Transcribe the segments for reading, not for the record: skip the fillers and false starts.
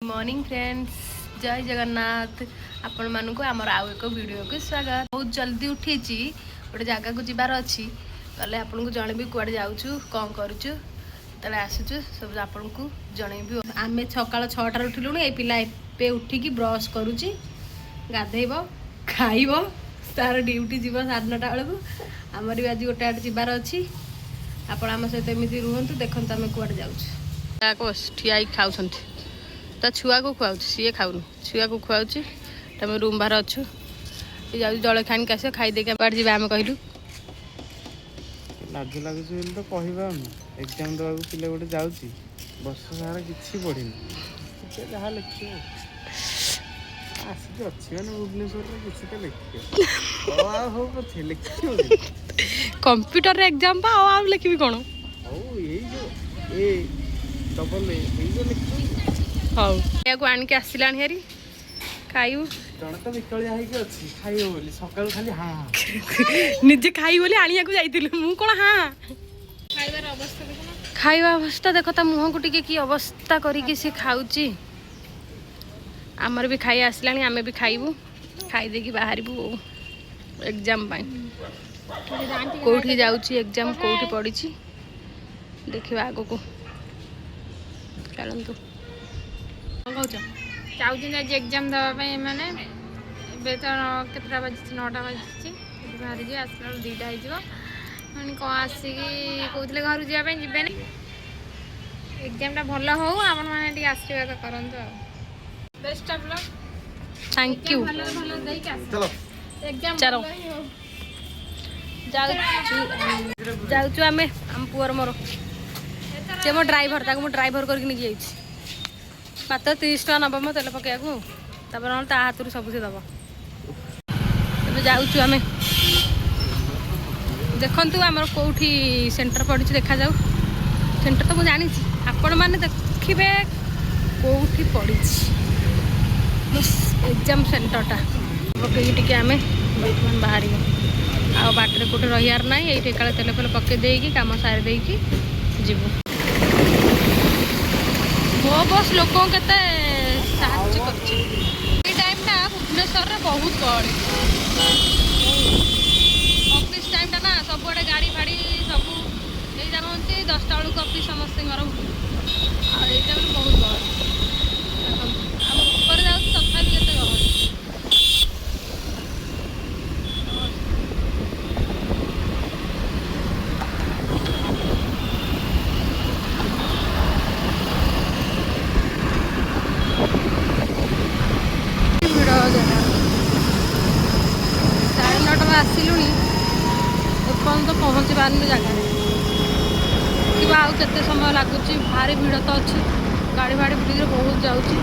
Morning friends, जय जगन्नाथ। आपण मानक आमर आउ एक वीडियो को स्वागत। बहुत जल्दी उठी गोटे जगह को जबार अच्छी गले आपन को जनबी कुआडे जाऊँ कौन करूँ तेल आसुचु सब आपन को जनबी। आम सका 6टार उठिलुणु। ये पिला ए उठिकी ब्रश करुच्ची गाधेब खाइब तार ड्यूटी जीव 9:30 बेलू। आमर भी आज गोटे आटे जबार अच्छी। आपण आम सहित एमती रुहतु देखु आम कुआडे जाऊँ ठिया खाऊ ता छुआ को खुआ सी खाऊन छुआ को खुआ तुम रूम बाहर अच्छु जाऊ जल खानी आस खाई बाड़ जा आम कहलु लाज लगुच तो कहवा एग्जाम देवा पिला गोटे जाऊँगी वर्ष सारा किसी पढ़ी जहाँ लिखे आसिक अच्छी मैंने भुवनेश्वर किसी तो लिखे हो पछे लिख कंप्यूटर एग्जाम पा आ लिखी कौन ए डबल लिख हौ को आनिक आसला हेरी खाइबू जड़े तो विकलिया अच्छी खाइब बोली सकाल खाली हाँ निजे खाई बोली आनिया को जाइतिलु मु कोन हाँ खाइबार अवस्था देखो खाइबा अवस्था देखो ता मुह को टिके की अवस्था करिके से खाउची। आमर भी खाई आसलानी आमे भी खाइबू खाई देकी बाहरबू एग्जाम पाई कोठी जाउची एग्जाम कोठी पड़ीची देखिबा आगो को चलंतु चाहूँ आज एग्जाम देवाई मैंने केतटा बजी 9टा बजी बाहरी जी आसला 2टा हो मैंने कौन आसिक कहते घर जावाई जीवन एग्जाम भल हो आपण मैंने आशीर्वाद करूँ best of luck. Thank you चलो जाऊँ आम आम पुअर मोर से मो ड्राइवर मो ड्राइवर करके जाइए मात्र 30 टका नब मो तेल पकड़ा ना ता हाथ सब से दब जाऊँ आम देखु आमर कौटी सेंटर पड़ी देखा जाऊ सेंटर तो मुझे जानी आपण मैंने देखिए कौटी पड़ी एग्जाम सेंटरटा पकईकि आम बर्तमान बाहर आ बाटर कौटे रही ना ये काले तेल फेल पकई देकी कम सारी देकी जीवु मो बस लोक के टाइम ना भुवनेश्वर में बहुत गहली ऑफिस टाइम ना सब आड़े गाड़ी फाड़ी सब नहीं जानते 10टा बेलू ऑफिस समस्त ये टाइम बहुत गहली आम ऊपर जाऊँ तथापि केते गहली आसिलुणी एपर्यंत पहुँची पारनी जगह कि आउ केते समय लगुच भारी भिड़ तो अच्छी गाड़ी फाड़ी बुढ़ी बहुत जाऊँगी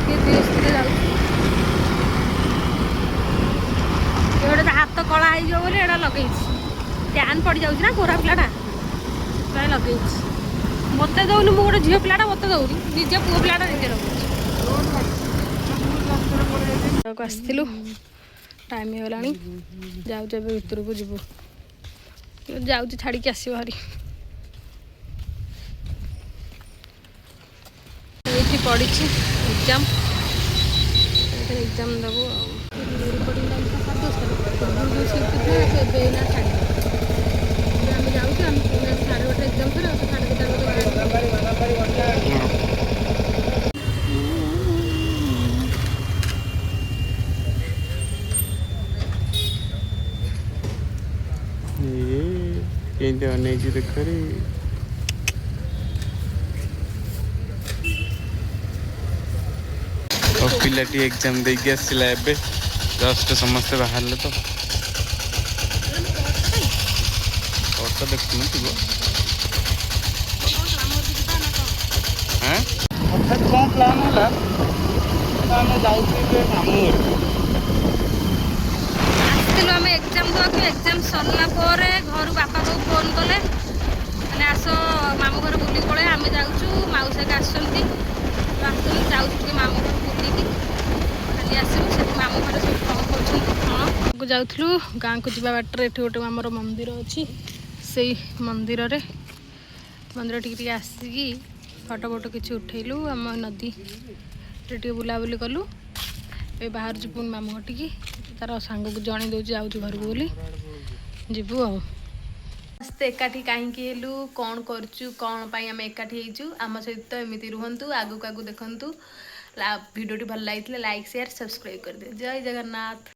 धीरे धीरे जाऊँ गोटे हाथ कला हो बोली एटा लगे टैन पड़ जाऊँ ना गोरा पिलाटा प्राय लगे मत दौनी मु गोटे झील पिलाटा मत दौनी निजे पुओ पिलाटा निजे लगे आसलु टाइम हो गलानी जाऊँ भितर को जीवु जाऊँ छाड़ी आस भारी ये पड़ी एग्जाम एग्जाम देव छाड़ 8 एग्जाम नहीं देख पिलाटी एग्जाम देके आसला एबे जस्ट समस्ते बाहर तो ऑटो देखुन हठात कौन प्लान है आम एग्जाम देवा एग्जाम सरला घर बापा को फोन कले आस मामू घर बुली पड़े आम जाऊँ मौसा आसती जाऊँ मामू घर बुलिकी खाली आसू से मामू घर सब कौन कर जाऊँ गाँव को जावा बाटर ये गोटे आम मंदिर अच्छी से मंदिर टिके आसिकी ଫଟୋ ଫଟୋ କିଛି ଉଠେଇଲୁ ଆମ ନଦୀରେ ଟିକେ ବୁଲାବୁଲି କଲୁ। ଏବେ ବାହାରୁଛୁ ପୁଣି ମାମୁଁ ଘଟିକି ତାର ସାଙ୍ଗକୁ ଜଣେଇ ଦେଉଛି ଯାଉଛୁ ଘରକୁ ବୋଲି ଯିବୁ ଆଉ। ସମସ୍ତେ ଏକାଠି କାହିଁକି ହେଲୁ, କ'ଣ କରୁଛୁ, କ'ଣ ପାଇଁ ଆମେ ଏକାଠି ହେଇଛୁ, ଆମ ସହିତ ଏମିତି ରୁହନ୍ତୁ, ଆଗକୁ ଆଗକୁ ଦେଖନ୍ତୁ। ଭିଡ଼ିଓଟି ଭଲ ଲାଗିଥିଲେ ଲାଇକ୍ ସେୟାର ସବସ୍କ୍ରାଇବ୍ କରିଦିଅ। ଜୟ ଜଗନ୍ନାଥ।